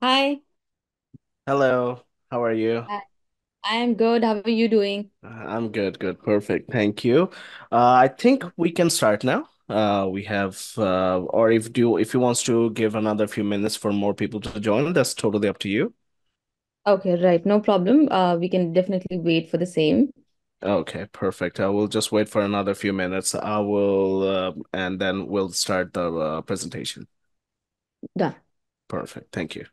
Hi, Hello, how are you? I I am good. How are you doing? I'm good, good, perfect. Thank you. I think we can start now. We have, or if you wants to give another few minutes for more people to join, that's totally up to you. Okay, right. No problem. We can definitely wait for the same. Okay, perfect. I will just wait for another few minutes. I will, and then we'll start the presentation. Done. Perfect. Thank you.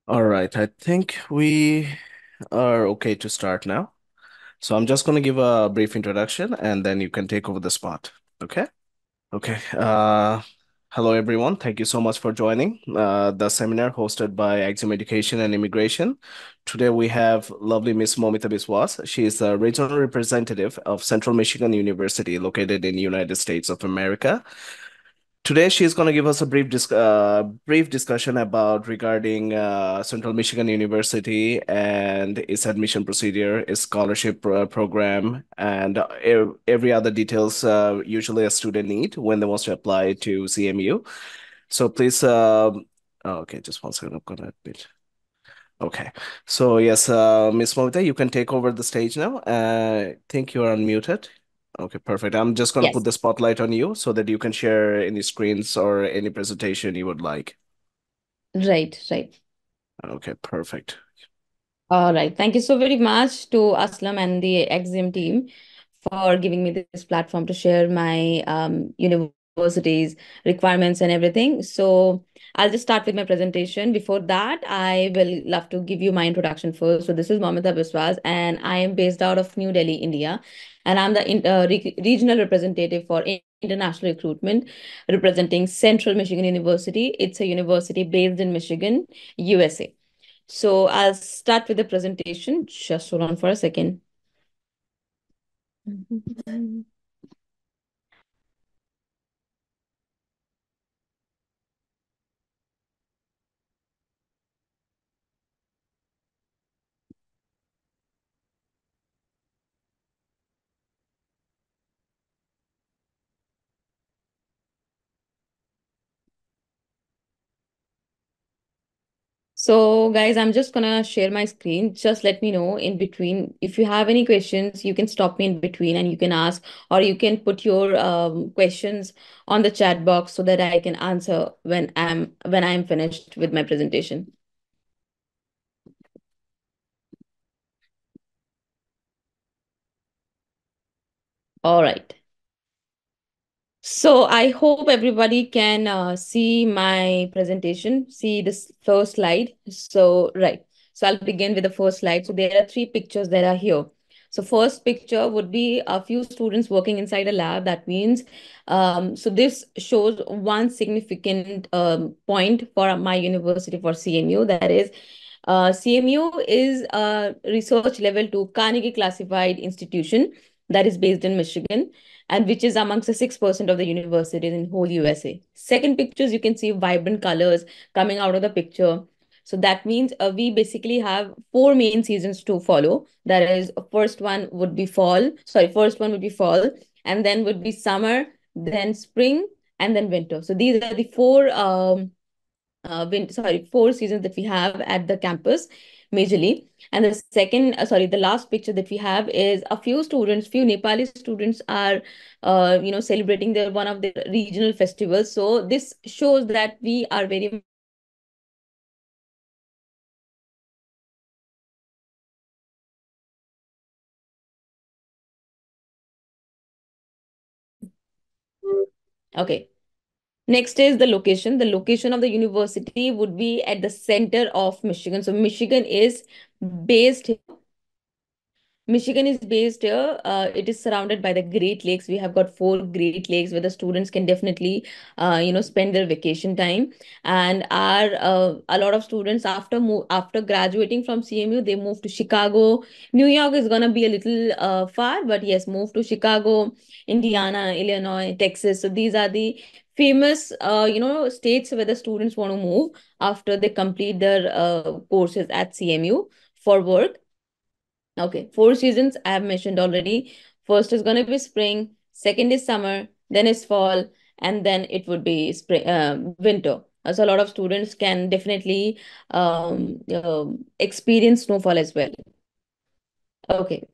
All right, I think we are okay to start now. So I'm just going to give a brief introduction, and then you can take over the spot. Okay? Okay. Hello, everyone. Thank you so much for joining the seminar hosted by Axiom Education and Immigration. Today, we have lovely Miss Momita Biswas. She is the regional representative of Central Michigan University, located in the United States of America. Today, she is going to give us a brief discussion about regarding Central Michigan University and its admission procedure, its scholarship program, and every other details usually a student need when they want to apply to CMU. So please, okay, just one second. I'm gonna admit. Okay, so yes, Miss Momita, you can take over the stage now. I think you're unmuted. Okay, perfect. I'm just gonna put Yes. the spotlight on you so that you can share any screens or any presentation you would like. Right, right. Okay, perfect. All right. Thank you so very much to Aslam and the Axiom team for giving me this platform to share my university's requirements and everything. So I'll just start with my presentation. Before that, I will love to give you my introduction first. So this is Mamita Biswas, and I am based out of New Delhi, India, and I'm the regional representative for international recruitment, representing Central Michigan University. It's a university based in Michigan, USA. So I'll start with the presentation. Just hold on for a second. So, guys, I'm just gonna share my screen. Just let me know in between. If you have any questions, you can stop me in between and you can ask, or you can put your questions on the chat box so that I can answer when I'm finished with my presentation. All right. So I hope everybody can see my presentation, see this first slide. So, right. So I'll begin with the first slide. So there are three pictures that are here. So first picture would be a few students working inside a lab. That means, so this shows one significant point for my university for CMU. That is, CMU is a research level 2 Carnegie classified institution that is based in Michigan and which is amongst the 6% of the universities in whole USA. Second pictures, you can see vibrant colors coming out of the picture. So that means we basically have four main seasons to follow. That is, first one would be fall, and then would be summer, then spring, and then winter. So these are the four seasons that we have at the campus majorly. And the last picture that we have is a few Nepali students are celebrating their one of the regional festivals. So this shows that we are very okay. Next is the location. The location of the university would be at the center of Michigan. So Michigan is based Michigan is based here. It is surrounded by the Great Lakes. We have got four Great Lakes where the students can definitely, spend their vacation time. And our a lot of students after graduating from CMU, they move to Chicago. New York is gonna be a little far, but yes, move to Chicago, Indiana, Illinois, Texas. So these are the famous, states where the students want to move after they complete their courses at CMU for work. Okay, four seasons I have mentioned already. First is going to be spring, second is summer, then is fall, and then it would be spring, winter. So a lot of students can definitely experience snowfall as well. Okay.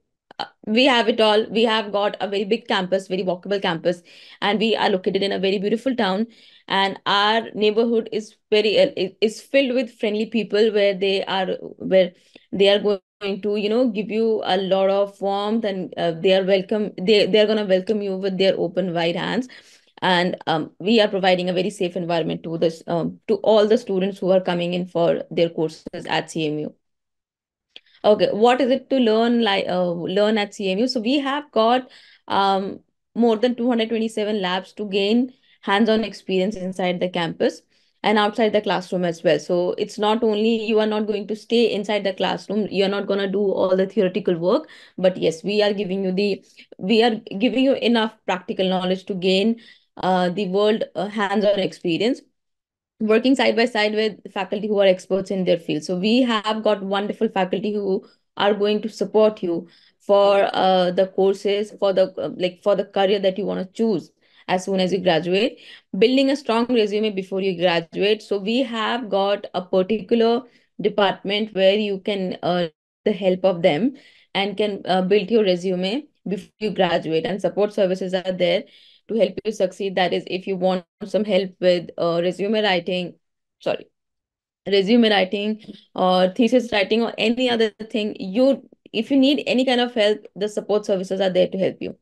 We have it all. We have got a very big campus, very walkable campus, and we are located in a very beautiful town. And our neighborhood is is filled with friendly people, where they are going to, give you a lot of warmth, and they are welcome. They are gonna welcome you with their open wide hands. And we are providing a very safe environment to all the students who are coming in for their courses at CMU. Okay, what is it to learn at CMU? So we have got um, more than 227 labs to gain hands-on experience inside the campus and outside the classroom as well. So it's not only you are not going to stay inside the classroom, you're not going to do all the theoretical work, but yes, we are giving you enough practical knowledge to gain the world hands-on experience, working side by side with faculty who are experts in their field. So we have got wonderful faculty who are going to support you for the courses, for the career that you want to choose as soon as you graduate, building a strong resume before you graduate. So we have got a particular department where you can the help of them and can build your resume before you graduate, and support services are there to help you succeed. That is, if you want some help with sorry, resume writing or thesis writing or any other thing, if you need any kind of help, the support services are there to help you.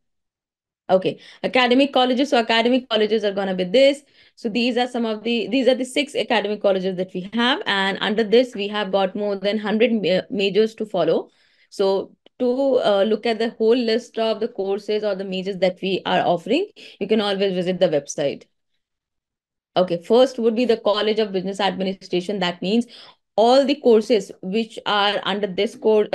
Okay, academic colleges. So academic colleges are gonna be this. So these are the six academic colleges that we have, and under this we have got more than 100 majors to follow. So to look at the whole list of the courses or the majors that we are offering, you can always visit the website. Okay, first would be the College of Business Administration. That means all the courses which are under this course.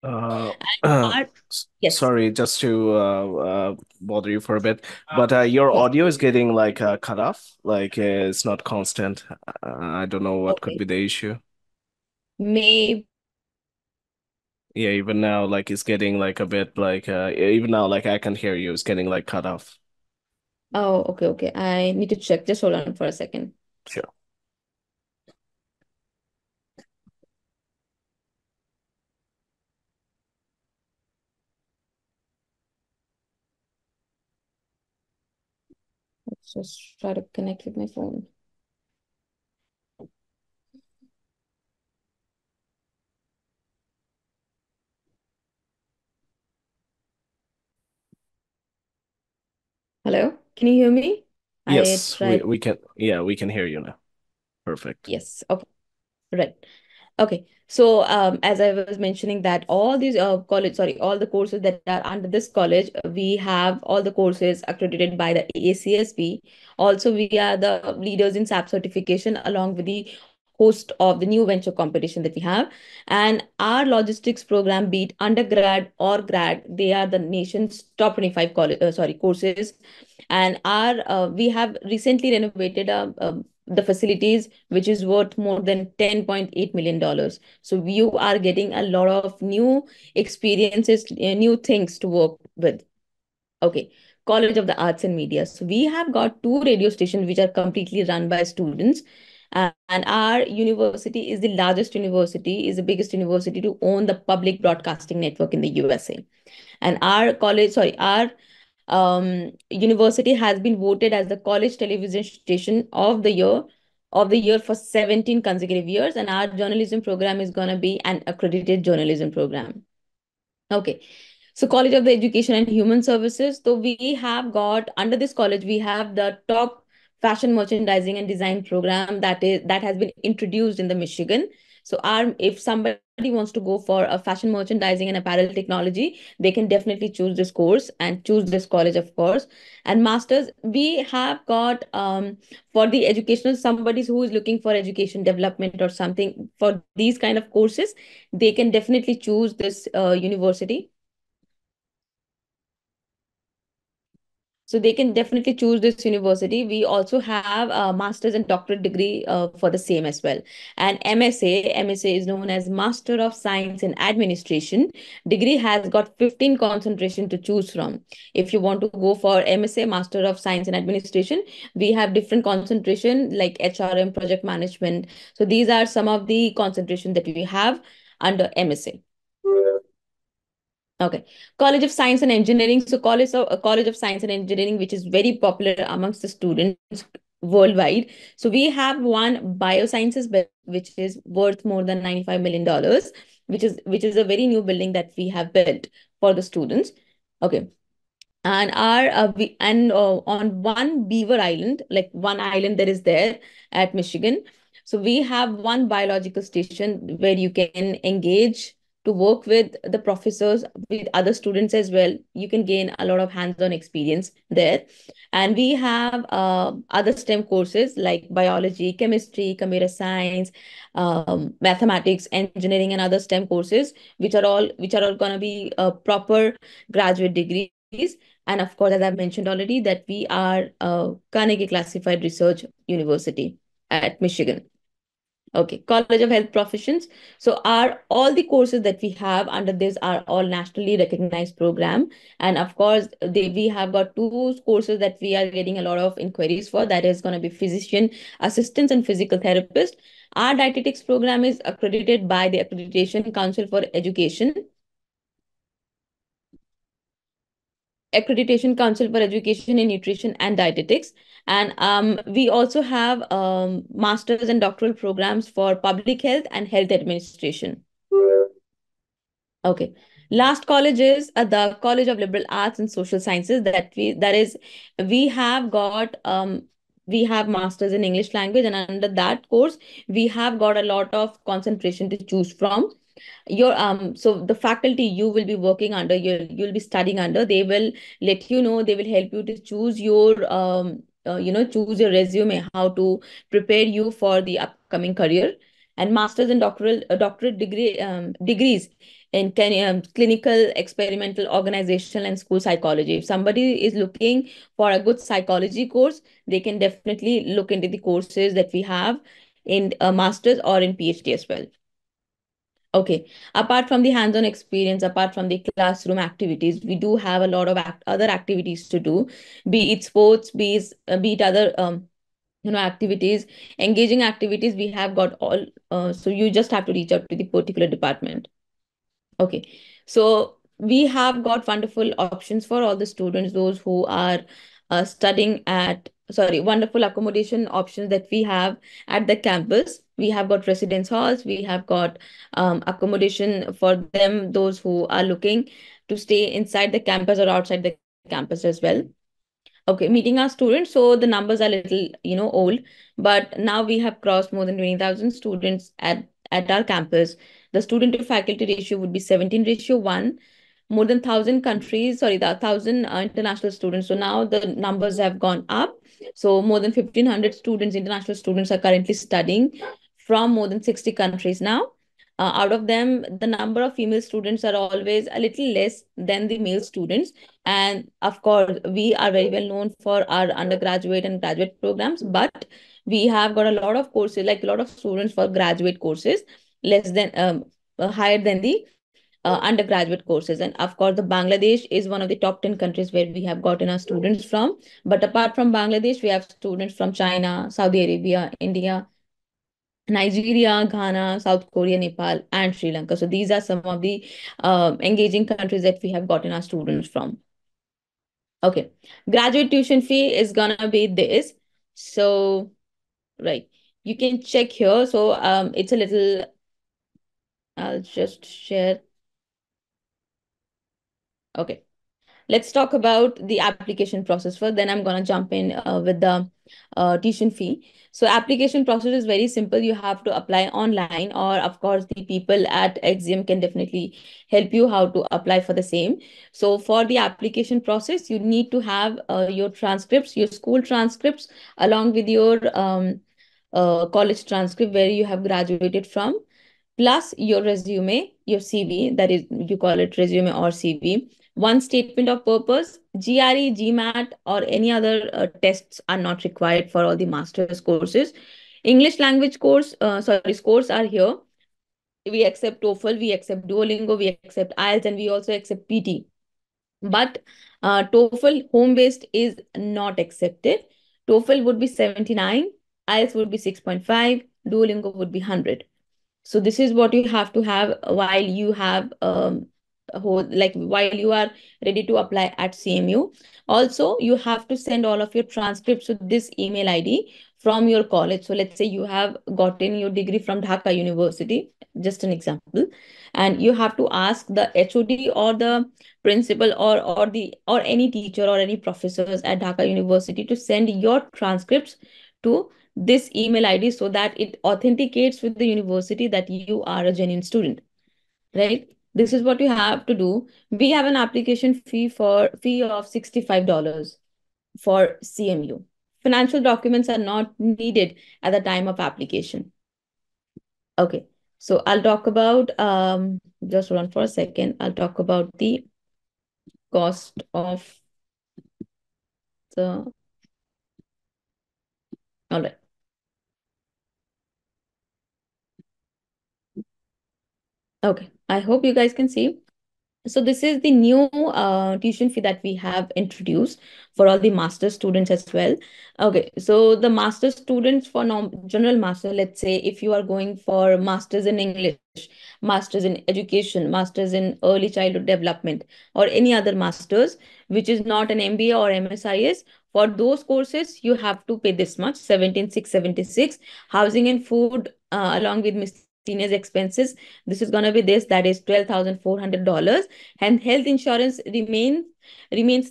Uh, Are Yes. Sorry, just to bother you for a bit, but your Yes. audio is getting like cut off, like it's not constant. I don't know what could Okay. be the issue. Maybe. Yeah, even now, like it's getting like a bit like even now, like I can hear you. It's getting like cut off. Oh, okay, okay. I need to check. Just hold on for a second. Sure. Let's just try to connect with my phone. Hello? Can you hear me? I Yes, tried. we can. Yeah, we can hear you now. Perfect. Yes. Okay. Right. Okay. So, as I was mentioning that all these all the courses that are under this college, we have all the courses accredited by the AACSB. Also, we are the leaders in SAP certification along with the host of the new venture competition that we have. And our logistics program, be it undergrad or grad, they are the nation's top 25 courses. And our we have recently renovated the facilities, which is worth more than $10.8 million. So you are getting a lot of new experiences, new things to work with. Okay. College of the Arts and Media. So we have got two radio stations which are completely run by students. And our university is the largest university, is the biggest university to own the public broadcasting network in the USA. And our university has been voted as the college television station of the year for 17 consecutive years. And our journalism program is going to be an accredited journalism program. Okay. So College of the Education and Human Services. So we have got under this college, we have the top fashion merchandising and design program that has been introduced in the Michigan. So our if somebody wants to go for a fashion merchandising and apparel technology, they can definitely choose this course and choose this college, of course. And masters, we have got for the educational, somebody who is looking for education development or something for these kind of courses, they can definitely choose this university. So they can definitely choose this university. We also have a master's and doctorate degree for the same as well. And MSA is known as Master of Science in Administration. Degree has got 15 concentration to choose from. If you want to go for MSA, Master of Science in Administration, we have different concentration like HRM, project management. So these are some of the concentration that we have under MSA. Okay. College of Science and Engineering. So College of Science and Engineering, which is very popular amongst the students worldwide. So we have one biosciences which is worth more than $95 million, which is a very new building that we have built for the students. Okay. And our we and on one Beaver Island, like one island that is there at Michigan. So we have one biological station where you can engage to work with the professors, with other students as well. You can gain a lot of hands-on experience there. And we have other STEM courses like biology, chemistry, computer science, mathematics, engineering, and other STEM courses, which are all going to be proper graduate degrees. And of course, as I've mentioned already, that we are a Carnegie Classified Research University at Michigan. Okay, College of Health Professions. So are all the courses that we have under this are all nationally recognized program. And of course, we have got two courses that we are getting a lot of inquiries for. That is going to be physician assistants and physical therapist. Our dietetics program is accredited by the Accreditation Council for Education. Accreditation Council for Education in Nutrition and Dietetics. And we also have master's and doctoral programs for public health and health administration. Okay. Last college is the College of Liberal Arts and Social Sciences. We have got we have masters in English language, and under that course we have got a lot of concentration to choose from. Your So the faculty you will be working under, you'll be studying under, they will let you know, they will help you to choose your choose your resume, how to prepare you for the upcoming career. And masters and doctorate degrees in clinical, experimental, organizational, and school psychology. If somebody is looking for a good psychology course, they can definitely look into the courses that we have in a master's or in PhD as well. Okay. Apart from the hands-on experience, apart from the classroom activities, we do have a lot of other activities to do, be it sports, be it other activities, engaging activities. We have got all. So you just have to reach out to the particular department. Okay, so we have got wonderful options for all the students, those who are studying at, sorry, wonderful accommodation options that we have at the campus. We have got residence halls, we have got accommodation for them, those who are looking to stay inside the campus or outside the campus as well. Okay, meeting our students. So the numbers are little, old, but now we have crossed more than 20,000 students at our campus. The student to faculty ratio would be 17:1. More than 1,000 countries, sorry, the 1,000 international students. So now the numbers have gone up. So more than 1,500 students, international students, are currently studying from more than 60 countries now. Out of them, the number of female students are always a little less than the male students. And of course, we are very well known for our undergraduate and graduate programs, but we have got a lot of courses, like a lot of students for graduate courses, less than higher than the undergraduate courses. And of course, the Bangladesh is one of the top 10 countries where we have gotten our students from. But apart from Bangladesh, we have students from China, Saudi Arabia, India, Nigeria, Ghana, South Korea, Nepal, and Sri Lanka. So these are some of the engaging countries that we have gotten our students from. Okay, graduate tuition fee is gonna be this. So, right, you can check here. So it's a little, I'll just share. Okay. Let's talk about the application process first. Then I'm going to jump in with the tuition fee. So application process is very simple. You have to apply online, or of course, the people at Axiom can definitely help you how to apply for the same. So for the application process, you need to have your transcripts, your school transcripts, along with your college transcript where you have graduated from. plus your resume, your CV, that is, you call it resume or CV, one statement of purpose. GRE, GMAT, or any other tests are not required for all the master's courses. English language course, scores are here. We accept TOEFL, we accept Duolingo, we accept IELTS, and we also accept PT. But TOEFL home based is not accepted. TOEFL would be 79, IELTS would be 6.5, Duolingo would be 100. So this is what you have to have while you have a whole, like while you are ready to apply at CMU. Also, you have to send all of your transcripts to this email ID from your college. So let's say you have gotten your degree from Dhaka University, just an example, and you have to ask the HOD or the principal or any teacher or any professors at Dhaka University to send your transcripts to this email ID so that it authenticates with the university that you are a genuine student, right? This is what you have to do. We have an application fee of $65 for CMU. Financial documents are not needed at the time of application. Okay, so I'll talk about just hold on for a second. I'll talk about the cost of the. All right. Okay, I hope you guys can see. So this is the new tuition fee that we have introduced for all the master students as well. Okay, so the master students for general master, let's say if you are going for masters in English, masters in education, masters in early childhood development, or any other masters, which is not an MBA or MSIS, for those courses, you have to pay this much, 17,676. Housing and food, along with miscellaneous expenses, this is gonna be this, that is $12,400. And health insurance remains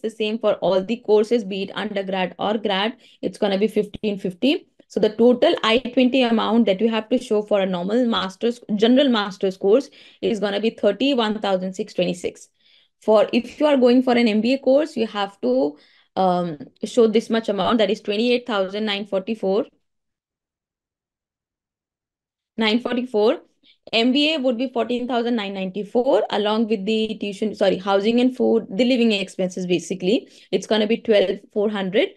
the same for all the courses, be it undergrad or grad. It's gonna be 1550. So the total I-20 amount that you have to show for a normal general master's course is gonna be 31,626. For if you are going for an MBA course, you have to show this much amount, that is 28,944. 944. MBA would be 14,994 along with the tuition, sorry, housing and food, the living expenses basically. It's going to be 12,400.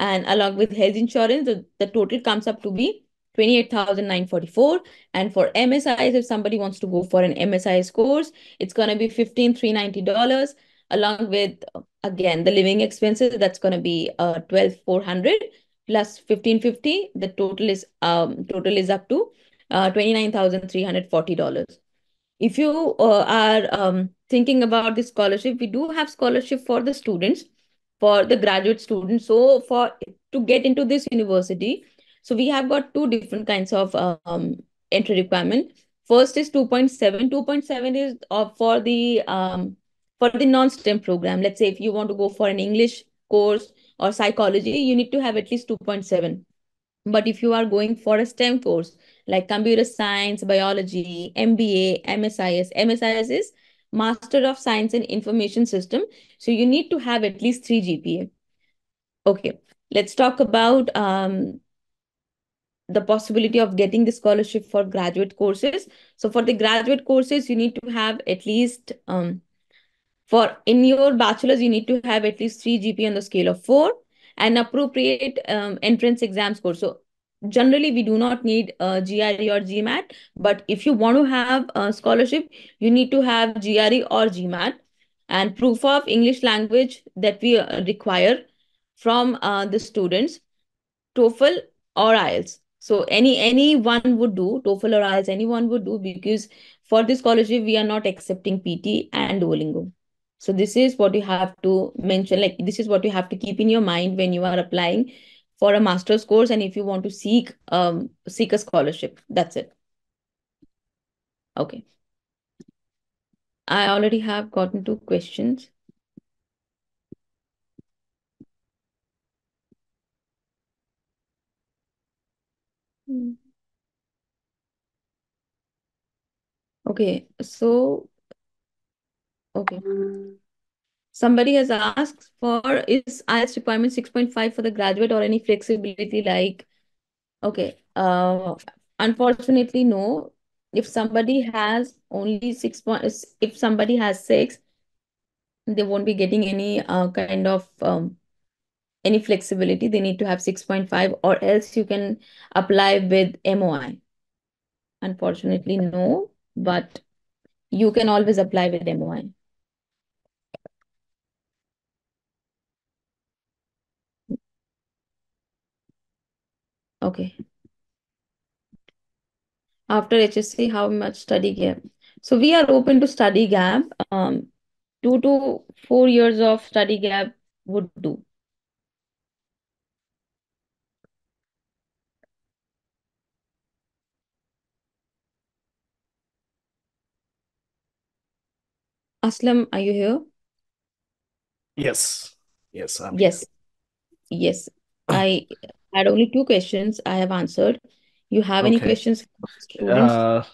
And along with health insurance, the total comes up to be 28,944. And for MSIs, if somebody wants to go for an MSIS course, it's going to be $15,390 along with, again, the living expenses. That's going to be 12,400 plus 1550. The total is up to $29,340. If you are thinking about the scholarship, we do have scholarship for the students, for the graduate students. So for to get into this university, so we have got two different kinds of entry requirement. First is 2.7. 2.7 is for the non-STEM program. Let's say if you want to go for an English course or psychology, you need to have at least 2.7. But if you are going for a STEM course like computer science, biology, MBA, MSIS is Master of Science in Information System. So you need to have at least 3 GPA. Okay, let's talk about the possibility of getting the scholarship for graduate courses. So for the graduate courses, you need to have at least for in your bachelor's, you need to have at least 3 GPA on the scale of 4 and appropriate entrance exam score. So generally, we do not need GRE or GMAT, but if you want to have a scholarship, you need to have GRE or GMAT and proof of English language that we require from the students, TOEFL or IELTS. So any one would do, TOEFL or IELTS, anyone would do, because for this scholarship, we are not accepting PT and Duolingo. So this is what you have to mention, like this is what you have to keep in your mind when you are applying for a master's course and if you want to seek a scholarship. That's it. Okay. I already have gotten two questions. Hmm. Okay, so okay. Somebody has asked for is IELTS requirement 6.5 for the graduate or any flexibility like, okay, unfortunately, no. if somebody has only 6 points, if somebody has six, they won't be getting any kind of any flexibility. They need to have 6.5, or else you can apply with MOI. Unfortunately, no, but you can always apply with MOI. Okay. After HSC, how much study gap? So we are open to study gap. 2 to 4 years of study gap would do. Aslam, are you here? Yes. Yes, I'm here. Yes, yes. I had only two questions I have answered. You have any Okay. questions for students? Uh,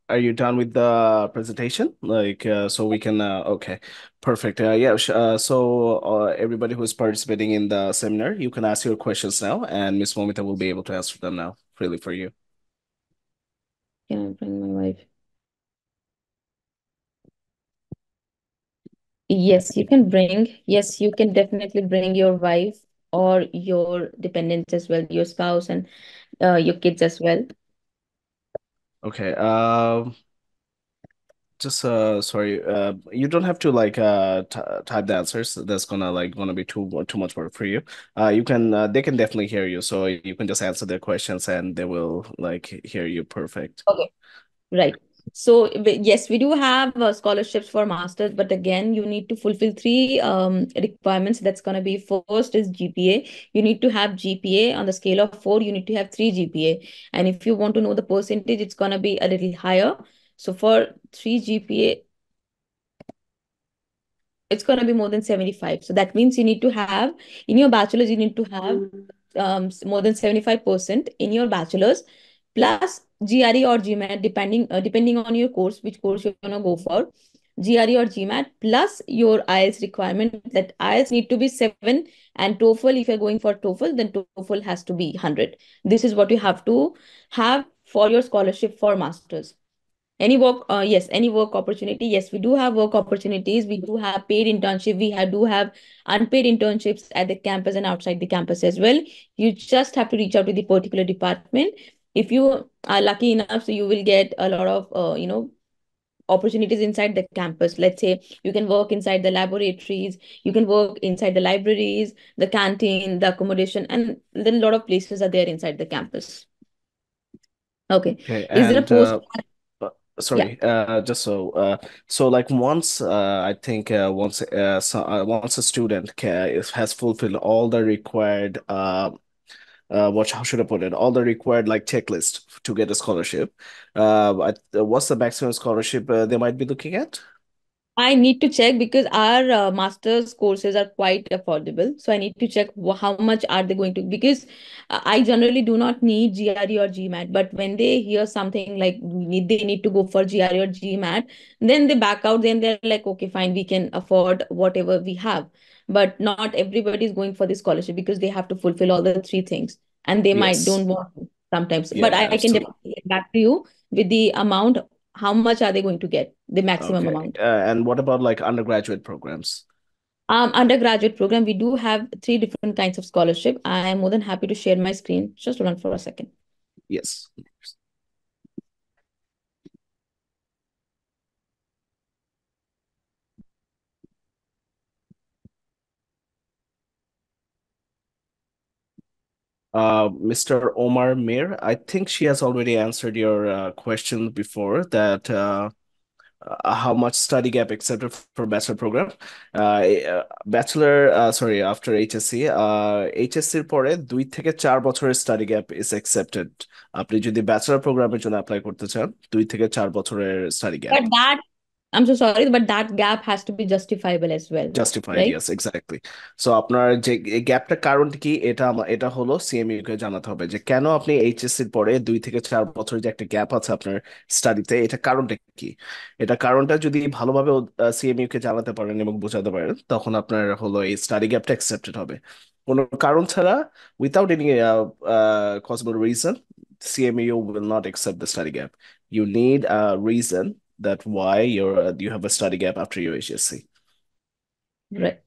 are you done with the presentation? Like, so we can, okay, perfect. Yeah, so everybody who's participating in the seminar, you can ask your questions now, and Miss Momita will be able to answer them now freely for you. Can I bring my wife? Yes, you can bring. Yes, you can definitely bring your wife or your dependents as well, your spouse and your kids as well. Okay. Just sorry. You don't have to like t type the answers. That's gonna be too much work for you. You can they can definitely hear you, so you can just answer their questions and they will like hear you perfect. Okay. Right. So yes, we do have scholarships for masters, but again, you need to fulfill three requirements. That's going to be, first is GPA. You need to have GPA on the scale of 4. You need to have 3 GPA. And if you want to know the percentage, it's going to be a little higher. So for 3 GPA, it's going to be more than 75. So that means you need to have, in your bachelor's, you need to have more than 75% in your bachelor's, plus GRE or GMAT, depending on your course, which course you're going to go for. GRE or GMAT plus your IELTS requirement, that IELTS need to be 7, and TOEFL, if you're going for TOEFL, then TOEFL has to be 100. This is what you have to have for your scholarship for masters. Any work, yes, any work opportunity. Yes, we do have work opportunities. We do have paid internship. Do have unpaid internships at the campus and outside the campus as well. You just have to reach out to the particular department. If you are lucky enough, so you will get a lot of, opportunities inside the campus. Let's say you can work inside the laboratories, you can work inside the libraries, the canteen, the accommodation, and then a lot of places are there inside the campus. Okay. Okay, Is there a and post? uh, Yeah. sorry, just so like once I think once a student has fulfilled all the required how should I put it? All the required like checklist to get a scholarship. What's the maximum scholarship they might be looking at? I need to check because our master's courses are quite affordable. So I need to check how much are they going to, because I generally do not need GRE or GMAT. But when they hear something like they need to go for GRE or GMAT, then they back out. Then they're like, okay, fine, we can afford whatever we have. But not everybody is going for the scholarship because they have to fulfill all the three things, and they might don't Yes. want to sometimes. Yeah, But yeah, I can absolutely. definitely get back to you with the amount. How much are they going to get? The maximum Okay. amount. And what about like undergraduate programs? Undergraduate program, we do have three different kinds of scholarship. I am more than happy to share my screen. Just hold on for a second. Yes. Mr. Omar Mir, I think she has already answered your question before that how much study gap accepted for bachelor program. Sorry, after HSC, HSC এর পরে 2 থেকে 4 বছরের study gap is accepted. আপনি যদি bachelor প্রোগ্রামের জন্য apply করতে চান 2 থেকে 4 বছরের study gap. But that, I'm so sorry, but that gap has to be justifiable as well, justified, right? Yes exactly. So আপনার যে গ্যাপটা কারণটা কি, এটা হলো সিএমইউ কে জানাতে হবে যে কেন আপনি এইচএসসির পরে 2 থেকে 4 বছরের যে একটা গ্যাপ আছে আপনার স্টাডিতে, এটা কারণটা কি। এটা কারণটা যদি ভালোভাবে সিএমইউ কে জানাতে পারেন এবং বোঝাতে পারেন, তখন আপনার হলো এই স্টাডি গ্যাপটা অ্যাকসেপ্টেড হবে। কোনো কারণ ছাড়া, without any possible reason, CMU will not accept the study gap. You need a reason that why you have a study gap after your HSC. Right.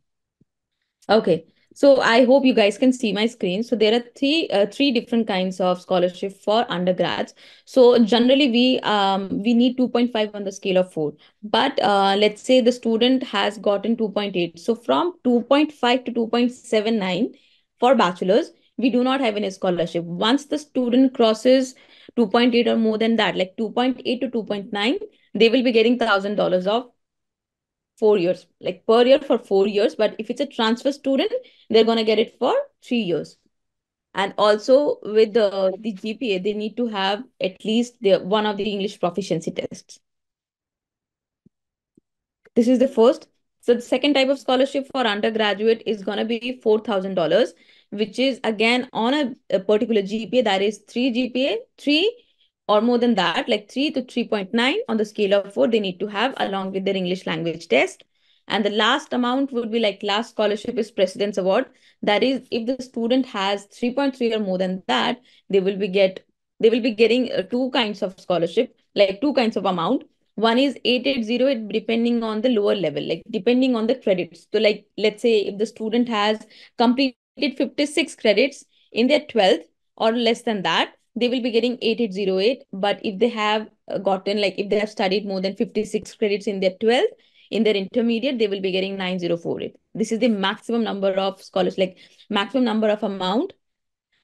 Okay. So I hope you guys can see my screen. So there are three different kinds of scholarship for undergrads. So generally we need 2.5 on the scale of 4. But let's say the student has gotten 2.8. So from 2.5 to 2.79 for bachelor's, we do not have any scholarship. Once the student crosses 2.8 or more than that, like 2.8 to 2.9, they will be getting $1,000 of 4 years, like per year for 4 years. But if it's a transfer student, they're gonna get it for 3 years. And also with the GPA, they need to have at least the one of the English proficiency tests. This is the first. So the second type of scholarship for undergraduate is gonna be $4,000, which is again on a particular GPA, that is 3 GPA, 3 or more than that, like 3 to 3.9 on the scale of 4, they need to have along with their English language test. And the last amount would be like last scholarship is President's Award. That is, if the student has 3.3 or more than that, they will be getting two kinds of scholarship, like two kinds of amount. One is 8808 depending on the lower level, like depending on the credits. So like, let's say if the student has completed 56 credits in their 12th or less than that, they will be getting 8808. But if they have gotten, like if they have studied more than 56 credits in their 12th, in their intermediate, they will be getting 9048. This is the maximum number of scholars, like maximum number of amount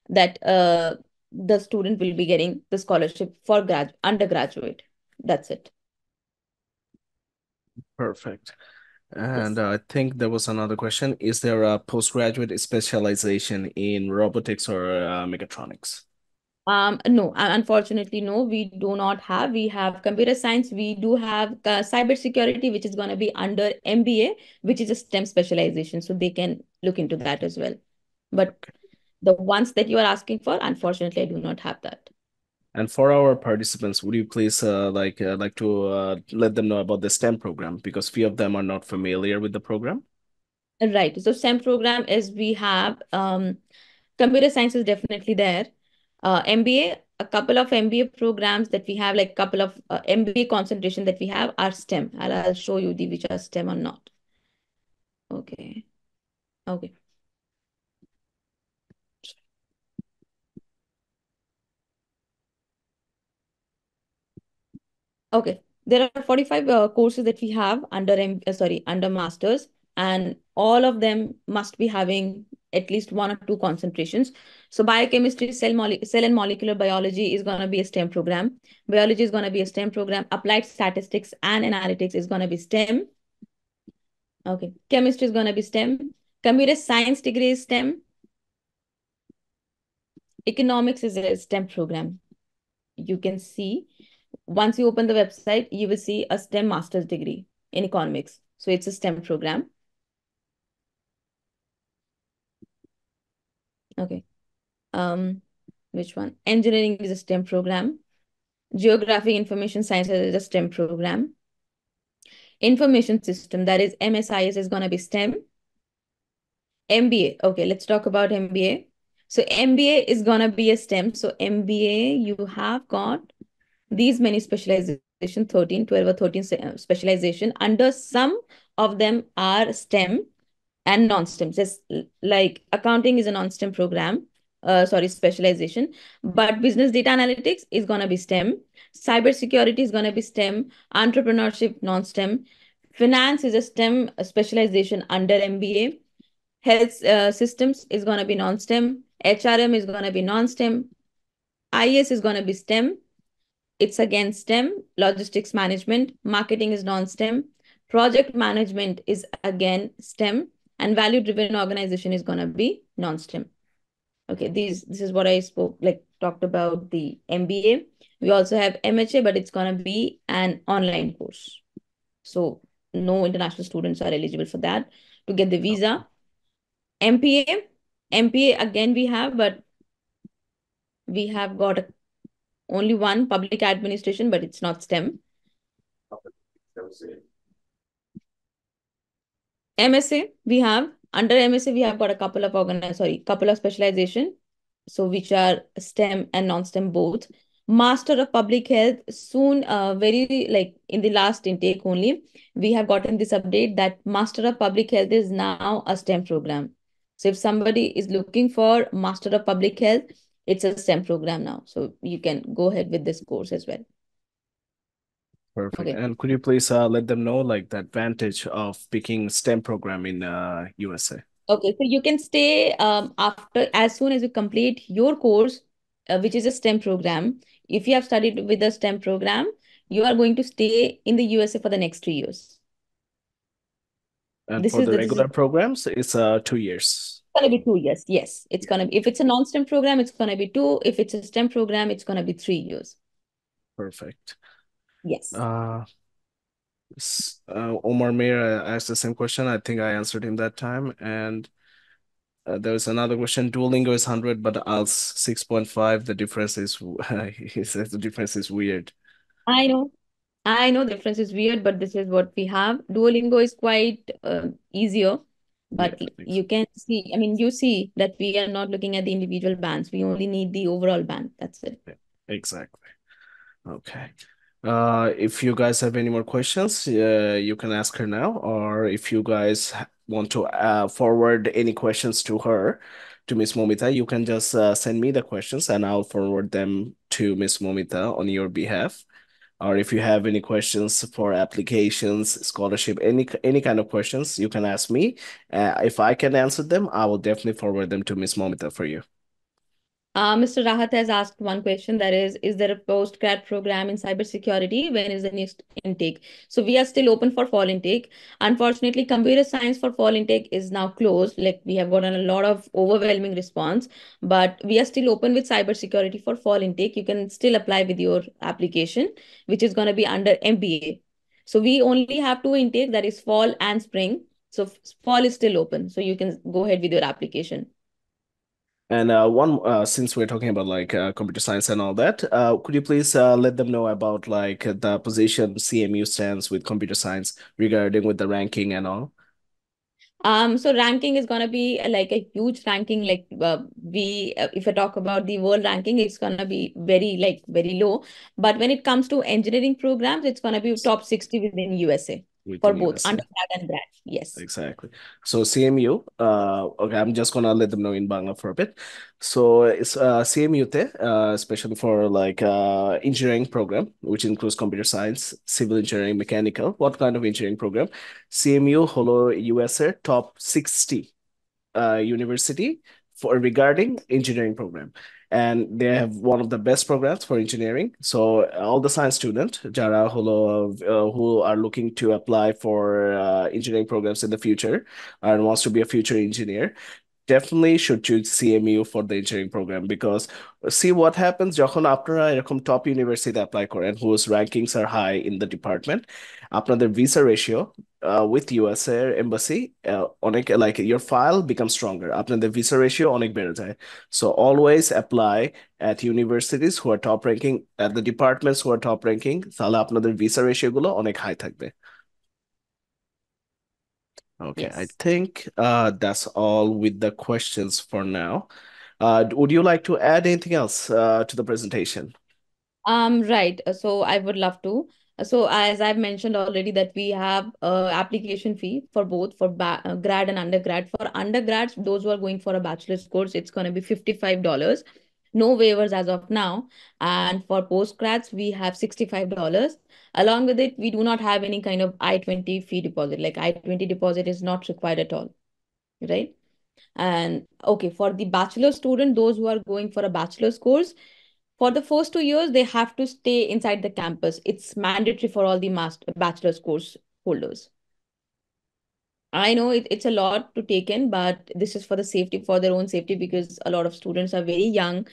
that the student will be getting the scholarship for undergraduate. That's it. Perfect. And Yes. I think there was another question. Is there a postgraduate specialization in robotics or mechatronics? No, unfortunately, no, we do not have. We have computer science. We do have cyber security, which is going to be under MBA, which is a STEM specialization. So they can look into that as well. But Okay. the ones that you are asking for, unfortunately, I do not have that. And for our participants, would you please like to let them know about the STEM program because few of them are not familiar with the program? Right. So STEM program is we have computer science is definitely there. MBA, a couple of MBA programs that we have, like couple of MBA concentration that we have are STEM. I'll show you the which are STEM or not. Okay. Okay. Okay. There are 45 courses that we have under under masters, and all of them must be having at least one or two concentrations. So biochemistry, cell and molecular biology is going to be a STEM program. Biology is going to be a STEM program. Applied statistics and analytics is going to be STEM. Okay. Chemistry is going to be STEM. Computer science degree is STEM. Economics is a STEM program. You can see once you open the website, you will see a STEM master's degree in economics. So it's a STEM program. Okay. Um, which one? Engineering is a STEM program. Geography, information science is a STEM program. Information system, that is MSIS, is going to be STEM. MBA. Okay, let's talk about MBA. So MBA is going to be a STEM. So MBA, you have got these many specialization, 13, 12 or 13 specialization. Under some of them are STEM and non-STEM. Just like accounting is a non-STEM program, sorry, specialization. But business data analytics is going to be STEM. Cybersecurity is going to be STEM. Entrepreneurship, non-STEM. Finance is a STEM specialization under MBA. Health systems is going to be non-STEM. HRM is going to be non-STEM. IS is going to be STEM. It's again STEM. Logistics management. Marketing is non-STEM. Project management is again STEM. And value-driven organization is going to be non-STEM. Okay, this is what I spoke, like talked about the MBA. We also have MHA, but it's going to be an online course. So no international students are eligible for that to get the visa. MPA, MPA again we have, but we have got only one public administration, but it's not STEM. MSA, we have under MSA, we have got a couple of couple of specialization. so which are STEM and non-STEM both. Master of Public Health soon, very like in the last intake only, we have gotten this update that Master of Public Health is now a STEM program. So if somebody is looking for Master of Public Health, it's a STEM program now. So you can go ahead with this course as well. Perfect. Okay. And could you please let them know like the advantage of picking STEM program in USA? Okay, so you can stay after as soon as you complete your course, which is a STEM program. If you have studied with a STEM program, you are going to stay in the USA for the next 3 years. And This for is the this is regular programs, it's 2 years. gonna be 2 years. Yes, it's Yeah, gonna be if it's a non-STEM program, it's gonna be two. If it's a STEM program, it's gonna be 3 years. perfect. Yes. Uh, Omar Mir asked the same question. I think I answered him that time. And there's another question. Duolingo is 100, but IELTS 6.5. The difference is, he says the difference is weird. I know. I know the difference is weird, but this is what we have. Duolingo is quite easier, Yeah, but you can see, I mean, you see that we are not looking at the individual bands. We only need the overall band. That's it. exactly. Okay. If you guys have any more questions, you can ask her now, or if you guys want to forward any questions to her, to Miss Momita, you can just send me the questions and I'll forward them to Miss Momita on your behalf. Or if you have any questions for applications, scholarship, any kind of questions, you can ask me. If I can answer them, I will definitely forward them to Miss Momita for you. Mr. Rahat has asked one question that is there a post-grad program in cybersecurity? When is the next intake? So we are still open for fall intake. Unfortunately, computer science for fall intake is now closed. Like we have gotten a lot of overwhelming response, but we are still open with cybersecurity for fall intake. You can still apply with your application, which is going to be under MBA. So we only have two intake, that is fall and spring. So fall is still open. So you can go ahead with your application. And since we're talking about like computer science and all that, could you please let them know about like the position CMU stands with computer science regarding with the ranking and all? So ranking is gonna be like a huge ranking. Like we, if I talk about the world ranking, it's gonna be very like very low. But when it comes to engineering programs, it's gonna be top 60 within USA for Within both USA. undergrad and grad. Yes. Exactly. So CMU, okay, I'm just gonna let them know in Bangla for a bit. So it's CMU te, especially for like engineering program, which includes computer science, civil engineering, mechanical. What kind of engineering program? CMU holo USA top 60 university for regarding engineering program, and they have one of the best programs for engineering. So all the science student jara holo who are looking to apply for engineering programs in the future and wants to be a future engineer definitely should choose CMU for the engineering program, because see what happens যখন আপনারা এরকম top ইউনিভার্সিটিতে apply করেন whose rankings are high in the department, আপনাদের visa ratio with USA embassy অনেক like your file becomes stronger, আপনাদের visa ratio অনেক বেড়ে যায়. So always apply at universities who are top ranking, at the departments who are top ranking, তাহলে আপনাদের visa ratio গুলো অনেক high থাকবে. Okay, I Yes. think that's all with the questions for now. Would you like to add anything else to the presentation? Right. So I would love to. So as I've mentioned already that we have application fee for both for grad and undergrad. For undergrads, those who are going for a bachelor's course, it's going to be $55. No waivers as of now. And for postgrads, we have $65. Along with it, we do not have any kind of I-20 fee deposit. Like I-20 deposit is not required at all, right? And okay, for the bachelor student, those who are going for a bachelor's course, for the first 2 years, they have to stay inside the campus. It's mandatory for all the master bachelor's course holders. I know it's a lot to take in, but this is for the safety, for their own safety, because a lot of students are very young.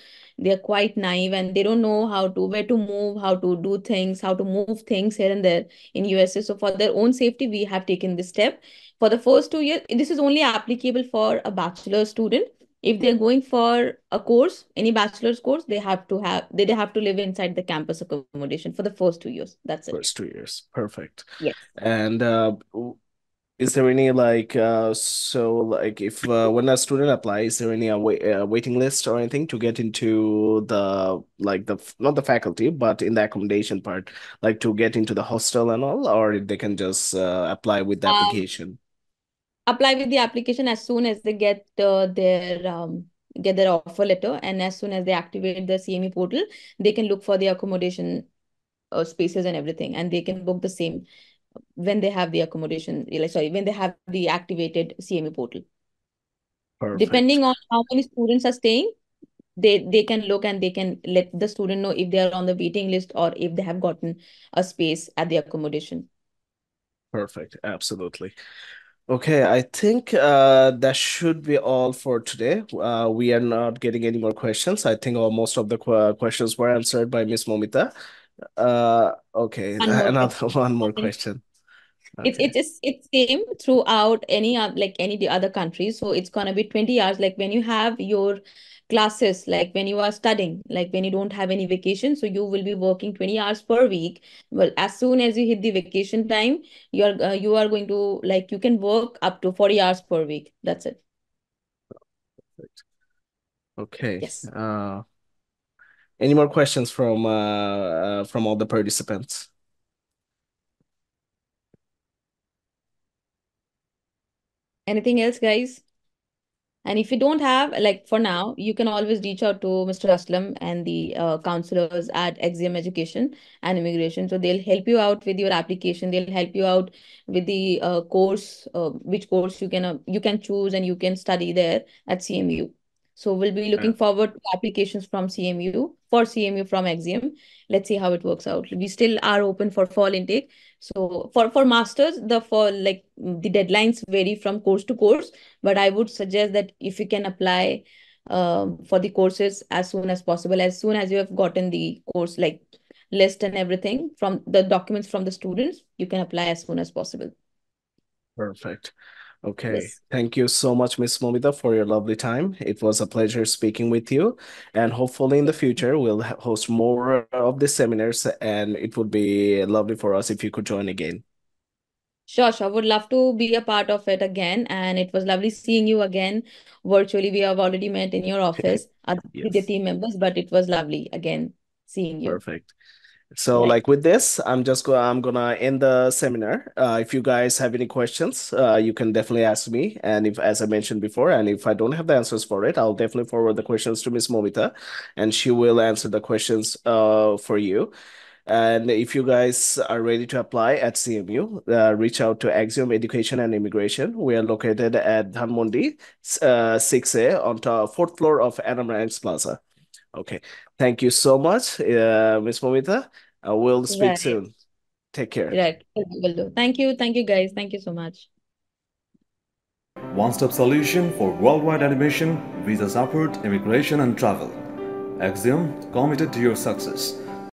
They're quite naive and they don't know how to, where to move, how to do things, how to move things here and there in USA. So for their own safety, we have taken this step. For the first 2 years, this is only applicable for a bachelor student. If they're going for a course, any bachelor's course, they have to live inside the campus accommodation for the first 2 years. That's it. First 2 years. Perfect. Yes. And Is there any like so like if when a student applies, is there any waiting list or anything to get into the like the not the faculty but in the accommodation part, like to get into the hostel and all, or they can just apply with the Um, application? Apply with the application as soon as they get their offer letter, and as soon as they activate the CME portal, they can look for the accommodation spaces and everything, and they can book the same when they have the accommodation. Like, sorry, when they have the activated CME portal. Perfect. Depending on how many students are staying, they can look and they can let the student know if they are on the waiting list or if they have gotten a space at the accommodation. Perfect. Absolutely. Okay, I think that should be all for today. We are not getting any more questions. I think most of the questions were answered by Miss Momita. Okay, One more another question. one more And question. It's Okay, it's it's it's same throughout any like any the other countries. So it's gonna be 20 hours. Like when you have your classes, like when you are studying, like when you don't have any vacation, so you will be working 20 hours per week. Well, as soon as you hit the vacation time, you are going to like you can work up to 40 hours per week. That's it. okay. Yes. Any more questions from all the participants? Anything else, guys? And if you don't have, like for now, you can always reach out to Mr. Aslam and the counselors at Axiom Education and Immigration. So they'll help you out with your application. They'll help you out with the course, which course you can choose and you can study there at CMU. So we'll be Yeah, looking forward to applications from CMU for CMU from Axiom. Let's see how it works out. We still are open for fall intake. So for masters, the for like the deadlines vary from course to course, but I would suggest that if you can apply for the courses as soon as possible, as soon as you have gotten the course like list and everything from the documents from the students, you can apply as soon as possible. perfect. Okay, Yes. thank you so much, Miss Momita, for your lovely time. It was a pleasure speaking with you, and hopefully in the future we'll host more of these seminars, and it would be lovely for us if you could join again. Sure, sure. Would love to be a part of it again. And it was lovely seeing you again virtually. We have already met in your office with the Yes, team members, but it was lovely again seeing you. perfect. So Right. like with this, I'm gonna end the seminar. If you guys have any questions, you can definitely ask me. And if, as I mentioned before, and if I don't have the answers for it, I'll definitely forward the questions to Miss Momita, and she will answer the questions for you. And if you guys are ready to apply at CMU, reach out to Axiom Education and Immigration. We are located at Dhanmondi, 6A on top, fourth floor of Anam Rangs Plaza. Okay. Thank you so much, Miss Momita. We'll speak Right. soon. Take care. Right. Will do. Thank you. Thank you, guys. Thank you so much. One-stop solution for worldwide admission, visa support, immigration and travel. Axiom, committed to your success.